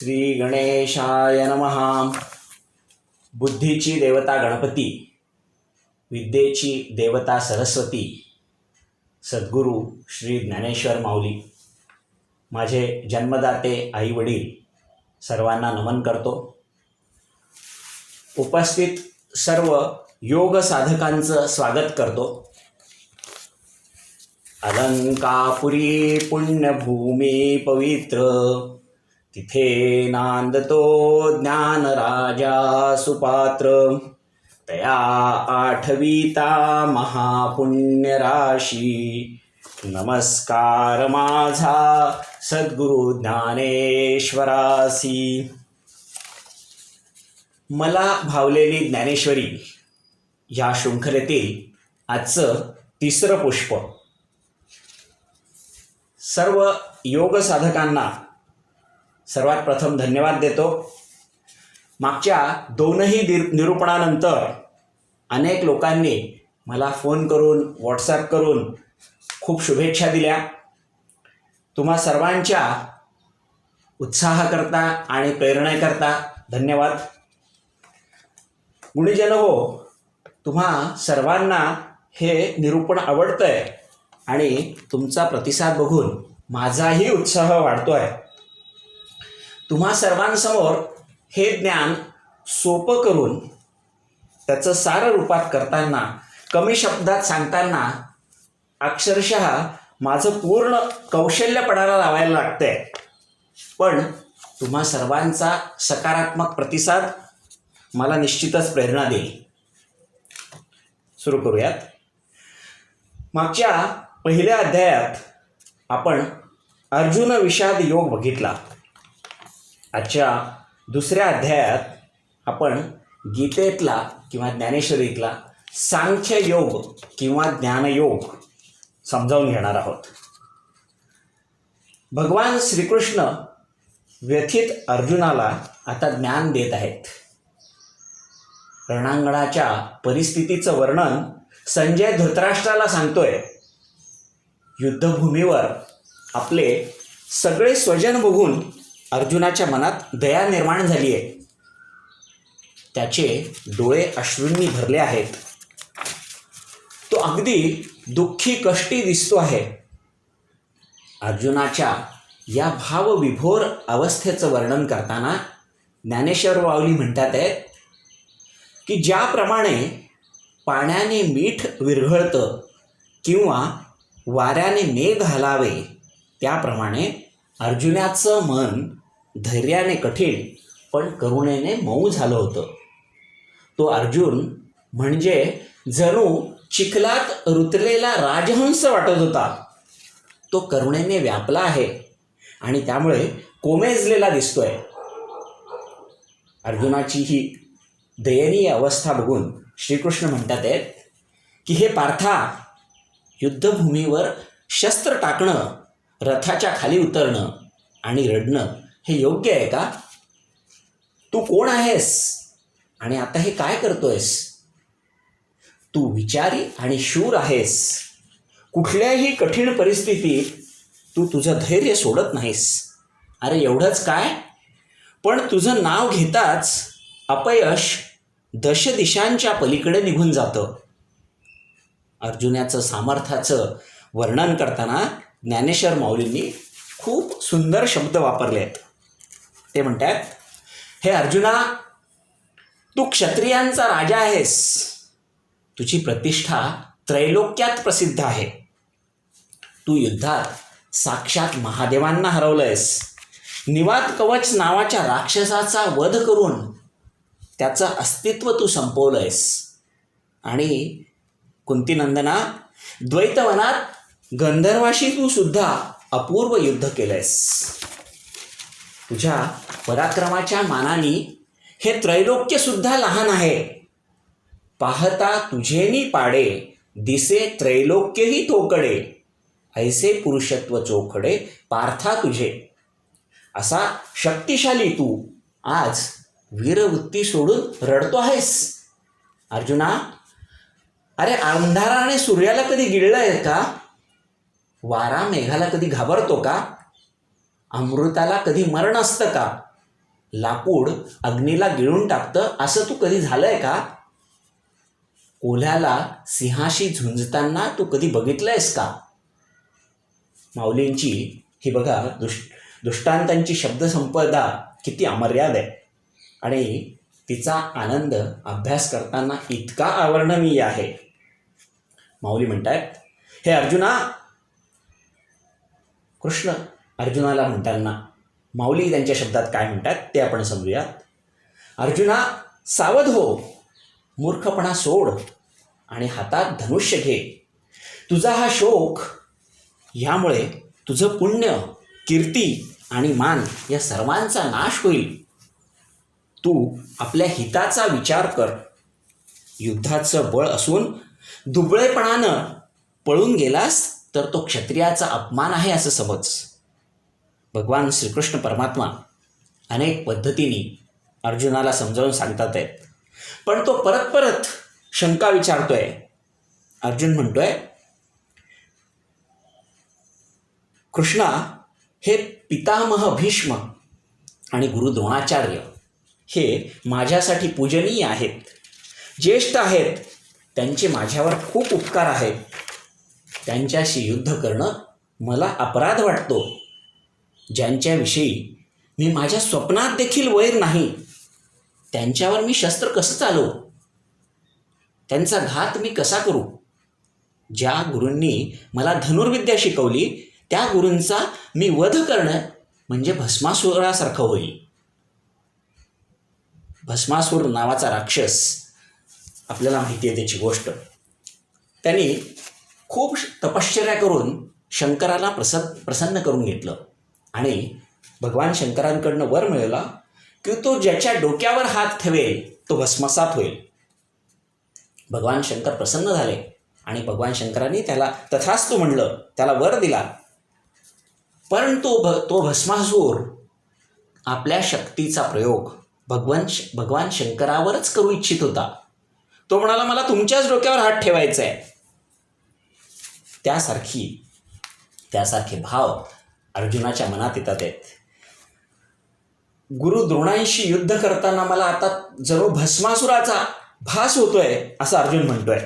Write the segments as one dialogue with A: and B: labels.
A: श्री गणेशाय नमः. बुद्धीची देवता गणपती, विद्येची देवता सरस्वती, सद्गुरू श्री ज्ञानेश्वर माऊली, माझे जन्मदाते आई वडील सर्वांना नमन करतो. उपस्थित सर्व योग साधकांचं स्वागत करतो. अलंकापुरी पुण्यभूमी पवित्र, तिथे नांदतो ज्ञान राजा सुपात्र. तया आठविता महापुण्य राशी, नमस्कार माझा सद्गुरु ज्ञानेश्वरासी. मला भावलेली ज्ञानेश्वरी या शृंखलेतील आजचं तिसरं पुष्प. सर्व योग साधकांना सर्वात प्रथम धन्यवाद देतो. मागच्या दोनही निरूपणानंतर अनेक लोकांनी मला फोन करून व्हॉट्सॲप करून खूप शुभेच्छा दिल्या. तुम्हा सर्वांच्या उत्साहाकरता आणि प्रेरणेकरता धन्यवाद. गुणीजन हो, तुम्हा सर्वांना हे निरूपण आवडतंय आणि तुमचा प्रतिसाद बघून माझाही उत्साह वाढतोय. तुम्हा सर्वांसमोर हे ज्ञान सोपं करून त्याचं सार रूपात करताना, कमी शब्दात सांगताना अक्षरशः माझं पूर्ण कौशल्य पणाला लावायला लागतंय. पण तुम्हा सर्वांचा सकारात्मक प्रतिसाद मला निश्चितच प्रेरणा देईल. सुरू करूयात. मागच्या पहिल्या अध्यायात आपण अर्जुन विषाद योग बघितला. आजच्या दुसऱ्या अध्यायात आपण गीतेतला किंवा ज्ञानेश्वरीतला सांख्य योग किंवा ज्ञानयोग समजावून घेणार आहोत. भगवान श्रीकृष्ण व्यथित अर्जुनाला आता ज्ञान देत आहेत. रणांगणाच्या परिस्थितीचं वर्णन संजय धृतराष्ट्राला सांगतोय. युद्धभूमीवर आपले सगळे स्वजन बघून अर्जुनाच्या मनात दया निर्माण झाली आहे. त्याचे डोळे अश्रूंनी भरले आहेत. तो अगदी दुःखी कष्टी दिसतो आहे. अर्जुनाच्या या भावविभोर अवस्थेचं वर्णन करताना ज्ञानेश्वर माऊली म्हणतात आहेत की ज्याप्रमाणे पाण्याने मीठ विरघळतं किंवा वाऱ्याने मेघ हलावे, त्याप्रमाणे अर्जुनाचं मन धैर्याने कठीण पण करुणेने मऊ झालं होतं. तो अर्जुन म्हणजे जणू चिखलात रुतलेला राजहंस वाटत होता. तो करुणेने व्यापला आहे आणि त्यामुळे कोमेजलेला दिसतोय. अर्जुनाची ही दयनीय अवस्था बघून श्रीकृष्ण म्हणतात आहेत की हे पार्था, युद्धभूमीवर शस्त्र टाकणं, रथाच्या खाली उतरणं आणि रडणं हे योग्य आहे का? तू कोण आहेस आणि आता हे काय करतोयस? तू विचारी आणि शूर आहेस. कुठल्याही कठीण परिस्थितीत तू तुझं धैर्य सोडत नाहीस. अरे एवढंच काय, पण तुझं नाव घेताच अपयश दशदिशांच्या पलीकडे निघून जातं. अर्जुनाचं सामर्थ्याचं वर्णन करताना ज्ञानेश्वर माऊलींनी खूप सुंदर शब्द वापरले आहेत. ते म्हणतात, हे अर्जुना, तू क्षत्रियांचा राजा आहेस. तुझी प्रतिष्ठा त्रैलोक्यात प्रसिद्ध आहे. तू युद्धात साक्षात महादेवांना हरवलंयस. निवात कवच नावाच्या राक्षसाचा वध करून त्याचं अस्तित्व तू संपवलंयस. आणि कुंतीनंदना, द्वैतवनात गंधर्वाशी तू सुद्धा अपूर्व युद्ध केलंयस. तुझ्या पराक्रमाच्या मानाने हे त्रैलोक्य सुद्धा लहान आहे. पाहता तुझेनी पाडे, दिसे त्रैलोक्यही तोकडे. ऐसे पुरुषत्व चोखडे, पार्था तुझे. असा शक्तिशाली तू आज वीरवृत्ती सोडून रडतो आहेस. अर्जुना, अरे अंधाराने सूर्याला कधी गिळलंय का? वारा मेघाला कधी घाबरतो का? अमृताला कधी मरण असतं का? लाकूड अग्नीला गिळून टाकतं असं तू कधी झालंय का? कोल्ह्याला सिंहाशी झुंजताना तू कधी बघितलंयस का? माऊलींची ही बघा दृष्टांतांची शब्दसंपदा किती अमर्याद आहे आणि तिचा आनंद अभ्यास करताना इतका अवर्णनीय आहे. माऊली म्हणतात, हे अर्जुना, कृष्ण अर्जुनाला म्हणताना माऊली त्यांच्या शब्दात काय म्हणतात ते आपण समजूयात. अर्जुना, सावध हो, मूर्खपणा सोड आणि हातात धनुष्य घे. तुझा हा शोक, यामुळे तुझं पुण्य, कीर्ती आणि मान या सर्वांचा नाश होईल. तू आपल्या हिताचा विचार कर. युद्धाचं बळ असून दुबळेपणानं पळून गेलास तर तो क्षत्रियाचा अपमान आहे असं समज. भगवान श्रीकृष्ण परमात्मा अनेक पद्धतीने अर्जुनाला समजावून सांगतात आहेत, पण तो परत परत शंका विचारतोय. अर्जुन म्हणतोय, कृष्णा, हे पितामह भीष्म आणि गुरु द्रोणाचार्य हे माझ्यासाठी पूजनीय आहेत, ज्येष्ठ आहेत. त्यांचे माझ्यावर खूप उपकार आहेत. त्यांच्याशी युद्ध करणं मला अपराध वाटतो. ज्यांच्याविषयी मी माझ्या स्वप्नात देखील वैर नाही, त्यांच्यावर मी शस्त्र कसं चालवू? त्यांचा घात मी कसा करू? ज्या गुरूंनी मला धनुर्विद्या शिकवली त्या गुरूंचा मी वध करणं म्हणजे भस्मासुरासारखं होईल. भस्मासूर नावाचा राक्षस, आपल्याला माहिती आहे त्याची गोष्ट. त्यांनी खूप तपश्चर्या करून शंकराला प्रसन्न करून घेतलं आणि भगवान शंकरांकडनं वर मिळवला की तो ज्याच्या डोक्यावर हात ठेवेल तो भस्मसात होईल. भगवान शंकर प्रसन्न झाले आणि भगवान शंकरांनी त्याला तथास्तु म्हणलं, त्याला वर दिला. परंतु तो भस्मासूर आपल्या शक्तीचा प्रयोग भगवान शंकरावरच करू इच्छित होता. तो म्हणाला, मला तुमच्याच डोक्यावर हात ठेवायचा आहे. त्यासारखे भाव अर्जुनाच्या मनात येतात आहेत. गुरु द्रोणांशी युद्ध करताना मला आता जणू भस्मासुराचा भास होतोय असं अर्जुन म्हणतोय.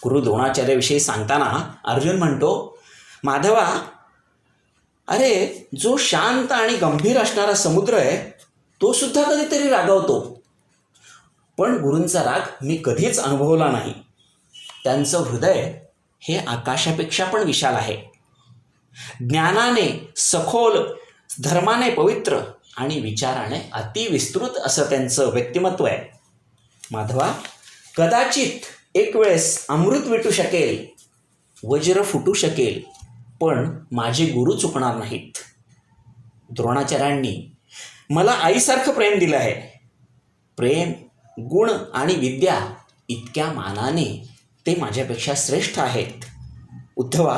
A: गुरु द्रोणाचार्याविषयी सांगताना अर्जुन म्हणतो, माधवा, अरे जो शांत आणि गंभीर असणारा समुद्र आहे तो सुद्धा कधीतरी रागावतो, पण गुरूंचा राग मी कधीच अनुभवला नाही. त्यांचं हृदय हे आकाशापेक्षा पण विशाल आहे. ज्ञानाने सखोल, धर्माने पवित्र आणि विचाराने अतिविस्तृत असं त्यांचं व्यक्तिमत्व आहे. माधवा, कदाचित एक वेळेस अमृत विटू शकेल, वज्र फुटू शकेल, पण माझे गुरु चुकणार नाहीत. द्रोणाचार्यांनी मला आईसारखं प्रेम दिलं आहे. प्रेम, गुण आणि विद्या इतक्या मानाने ते माझ्यापेक्षा श्रेष्ठ आहेत. उद्धवा,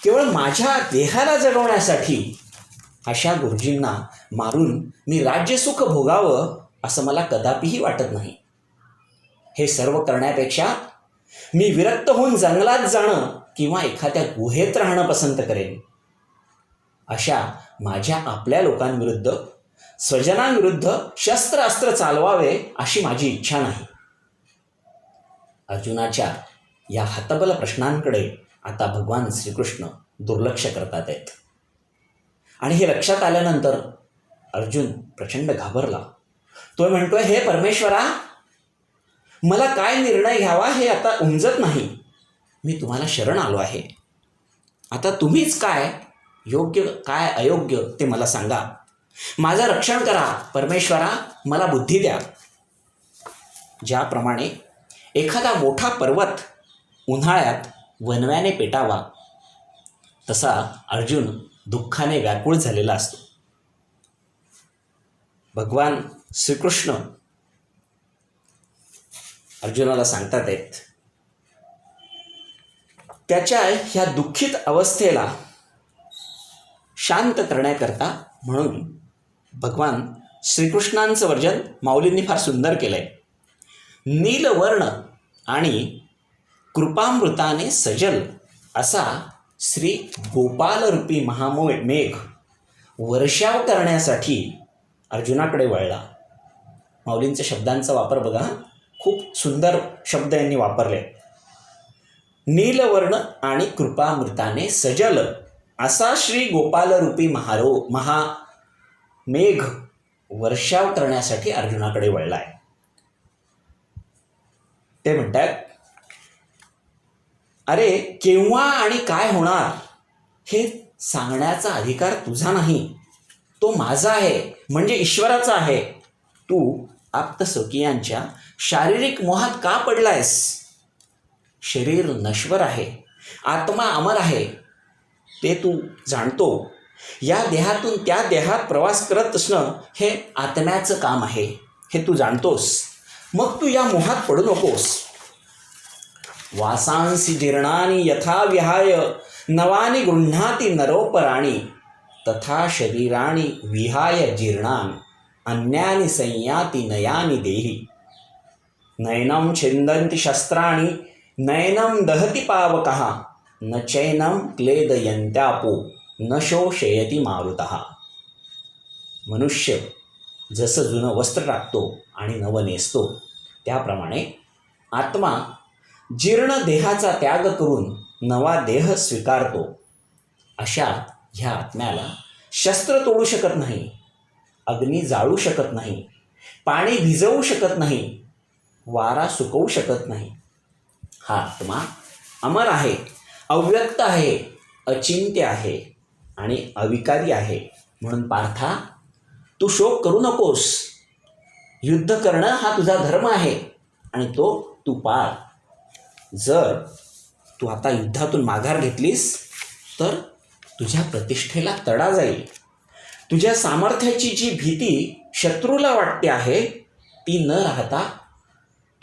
A: केवळ माझ्या देहाला जगवण्यासाठी अशा गुरुजींना मारून मी राज्यसुख भोगावं असं मला कदापिही वाटत नाही. हे सर्व करण्यापेक्षा मी विरक्त होऊन जंगलात जाणं किंवा एखाद्या गुहेत राहणं पसंत करेन. अशा माझ्या आपल्या लोकांविरुद्ध, स्वजनांविरुद्ध शस्त्र अस्त्र चालवावे अशी माझी इच्छा नाही. अर्जुनाच्या या हतबल प्रश्नांकडे आता भगवान श्रीकृष्ण दुर्लक्ष करतात आहेत आणि हे लक्षात आल्यानंतर अर्जुन प्रचंड घाबरला. तो म्हणतोय, हे परमेश्वरा, मला काय निर्णय घ्यावा हे आता उमजत नाही. मी तुम्हाला शरण आलो आहे. आता तुम्हीच काय योग्य काय अयोग्य ते मला सांगा. माझं रक्षण करा परमेश्वरा, मला बुद्धी द्या. ज्याप्रमाणे एखादा मोठा पर्वत उन्हाळ्यात वणव्याने पेटावा तसा अर्जुन दुःखाने व्याकुळ झालेला असतो. भगवान श्रीकृष्ण अर्जुनाला सांगतात आहेत, त्याच्या ह्या दुःखित अवस्थेला शांत करण्याकरता म्हणून भगवान श्रीकृष्णांचं वर्णन माऊलींनी फार सुंदर केलं आहे. नीलवर्ण आणि कृपामृताने सजल असा श्री गोपालरूपी महामेघ वर्षाव करण्यासाठी अर्जुनाकडे वळला. माऊलींच्या शब्दांचा वापर बघा, खूप सुंदर शब्द यांनी वापरले. नीलवर्ण आणि कृपामृताने सजल असा श्री गोपाल रूपी महामेघ वर्षाव करण्यासाठी अर्जुनाकडे वळलाय. ते म्हणतात, अरे केव्हा आणि काय होणार हे सांगण्याचा अधिकार तुझा नाही, तो माझा आहे, म्हणजे ईश्वराचा आहे. तू आप्तस्वकीयांच्या शारीरिक मोहात का पडलायस? शरीर नश्वर आहे, आत्मा अमर आहे, ते तू जाणतो. या देहातून त्या देहात प्रवास करत असणं हे आत्म्याचं काम आहे, हे तू जाणतोस. मग तू या मोहात पडू नकोस. वासांसी जीर्णानि यथा विहाय नवानि गृह्णाति नरोपराणि तथा शरीराणि विहाय जीर्णानि अन्यानि संयाति नयानि देहि. नयनं छिन्दन्ति शस्त्राणि नयनं दहति पावकः न चैनं क्लेदयन्त्यापो न शोषयति मारुतः. मनुष्य जसं जुनं वस्त्र टाकतो आणि नवं नेसतो, त्याप्रमाणे आत्मा जीर्ण देहाचा त्याग करून नवा देह स्वीकारतो. अशा ह्या आत्म्याला शस्त्र तोडू शकत नाही, अग्नी जाळू शकत नाही, पाणी भिजवू शकत नाही, वारा सुकवू शकत नाही. हा आत्मा अमर आहे, अव्यक्त आहे, अचिंत्य आहे आणि अविकारी आहे. म्हणून पार्था, तू शोक करू नकोस. युद्ध करणं हा तुझा धर्म आहे आणि तो तू पाळ. जर तू आता युद्धातून माघार घेतलीस तर तुझ्या प्रतिष्ठेला तडा जाईल. तुझ्या सामर्थ्याची जी भीती शत्रूला वाटते आहे ती न राहता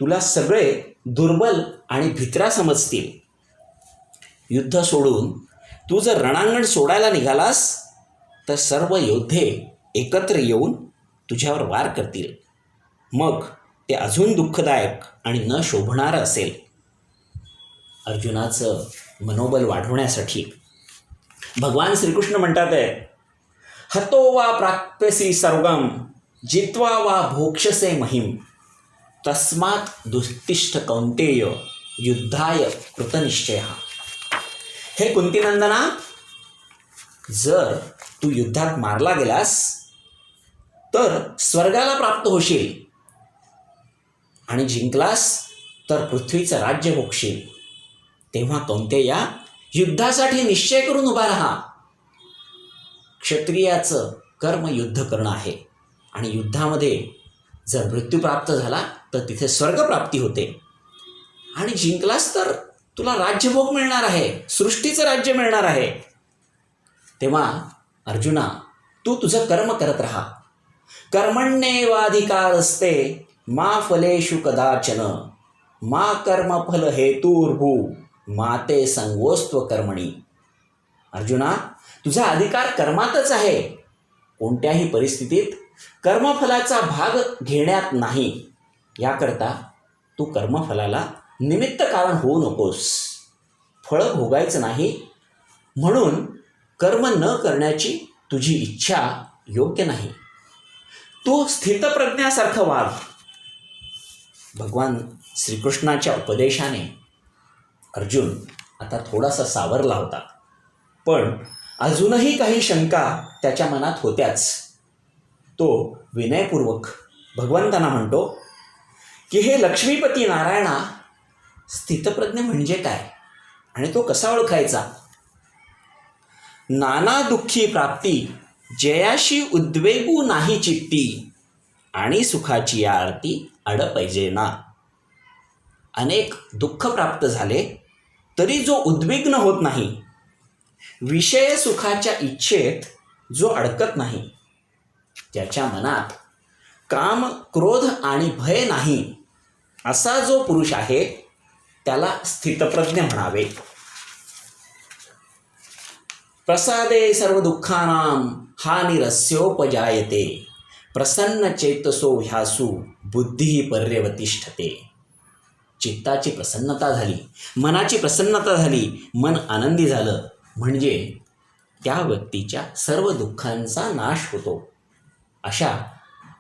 A: तुला सगळे दुर्बल आणि भित्रा समजतील. युद्ध सोडून तू जर रणांगण सोडायला निघालास तर सर्व योद्धे एकत्र येऊन तुझ्यावर वार करतील. मग ते अजून दुःखदायक आणि न शोभणारं असेल. अर्जुनाचं मनोबल वाढवण्यासाठी भगवान श्रीकृष्ण म्हणतात आहे, हतो वा प्राप्यसी सर्वम जित्वा वा भोक्षसे महिम तस्मात् दुस्तिष्ठ कौंतेय युद्धाय कृतनिश्चय. हे कुंतीनंदना, जर तू युद्धात मारला गेलास तर स्वर्गाला प्राप्त होशील आणि जिंकलास तर पृथ्वीचं राज्य भोगशील. तेव्हा कौंतेया, युद्धासाठी निश्चय करून उभा राहा. क्षत्रियाचं कर्म युद्ध करणं आहे आणि युद्धामध्ये जर मृत्यू प्राप्त झाला तर तिथे स्वर्गप्राप्ती होते आणि जिंकलास तर तुला राज्यभोग मिळणार आहे, सृष्टीचं राज्य मिळणार आहे. तेव्हा अर्जुना, तू तुझं कर्म करत राहा. कर्मण्येवाधिकारस्ते मा फलेषु कदाचन मा कर्मफल हेतुर्भू मा ते संगोस्त्व कर्मणी. अर्जुना, तुझा अधिकार कर्मातच आहे. कोणत्याही परिस्थितीत कर्मफलाचा भाग घेण्यात नाही. याकरता तू कर्मफलाला निमित्त कारण होऊ नकोस. फळ भोगायचं नाही म्हणून कर्म न करण्याची तुझी इच्छा योग्य नाही. तू स्थितप्रज्ञासारखं वाग. भगवान श्रीकृष्णाच्या उपदेशाने अर्जुन आता थोडासा सावरला होता, पण अजूनही काही शंका त्याच्या मनात होत्याच. तो विनयपूर्वक भगवंतांना म्हणतो की हे लक्ष्मीपती नारायणा, स्थितप्रज्ञ म्हणजे काय आणि तो कसा ओळखायचा? नाना दुःखी प्राप्ती जयाशी उद्वेगू नाही चित्ती आणि सुखाची आरती अड पाहिजे ना. अनेक दुःख प्राप्त झाले तरी जो उद्विग्न होत नाही, विषय सुखाच्या इच्छेत जो अडकत नाही, ज्याच्या मनात काम, क्रोध आणि भय नाही, असा जो पुरुष आहे त्याला स्थितप्रज्ञ म्हणावे. प्रसादे सर्व दुःखानां हानिरस्योपजायते प्रसन्न चेतसो ह्यासु बुद्धी पर्यवतिष्ठते. चित्ताची प्रसन्नता झाली, मनाची प्रसन्नता झाली, मन आनंदी झालं म्हणजे त्या व्यक्तीच्या सर्व दुःखांचा नाश होतो. अशा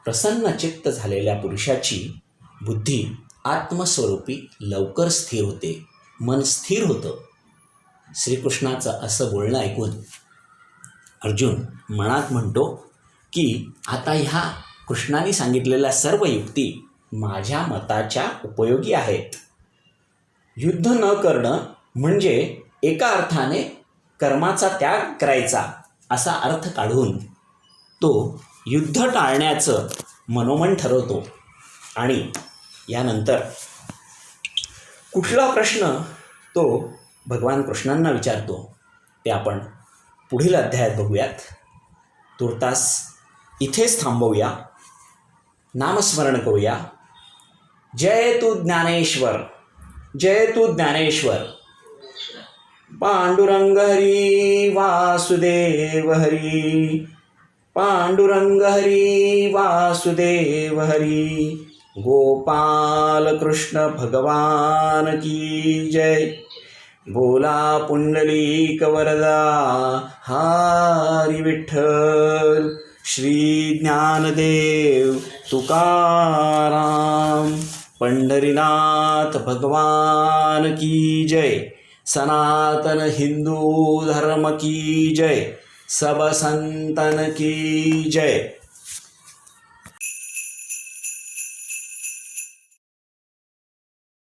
A: प्रसन्नचित्त झालेल्या पुरुषाची बुद्धी आत्मस्वरूपी लवकर स्थिर होते, मन स्थिर होतं. श्रीकृष्णाचं असं बोलणं ऐकून अर्जुन मनात म्हणतो की आता ह्या कृष्णाने सांगितलेल्या सर्व युक्ती माझ्या मताच्या उपयोगी आहेत. युद्ध न करणं म्हणजे एका अर्थाने कर्माचा त्याग करायचा असा अर्थ काढून तो युद्ध टाळण्याचं मनोमन ठरवतो. आणि यानंतर कुठला प्रश्न तो भगवान कृष्णांना विचारतो ते आपण पुढील अध्यायात बघूयात. तूर्तास इथेच थांबवूया. नामस्मरण करूया. जय तू ज्ञानेश्वर, जय तू ज्ञानेश्वर. पांडुरंग हरी वासुदेव हरी, पांडुरंग हरी वासुदेव हरी. गोपाल कृष्ण भगवान की जय. बोला पुंडलिक वरदा हरी विठ्ठल. श्री ज्ञानदेव तुकाराम पंढरीनाथ भगवान की जय. सनातन हिंदू धर्म की जय. सब संतन की जय.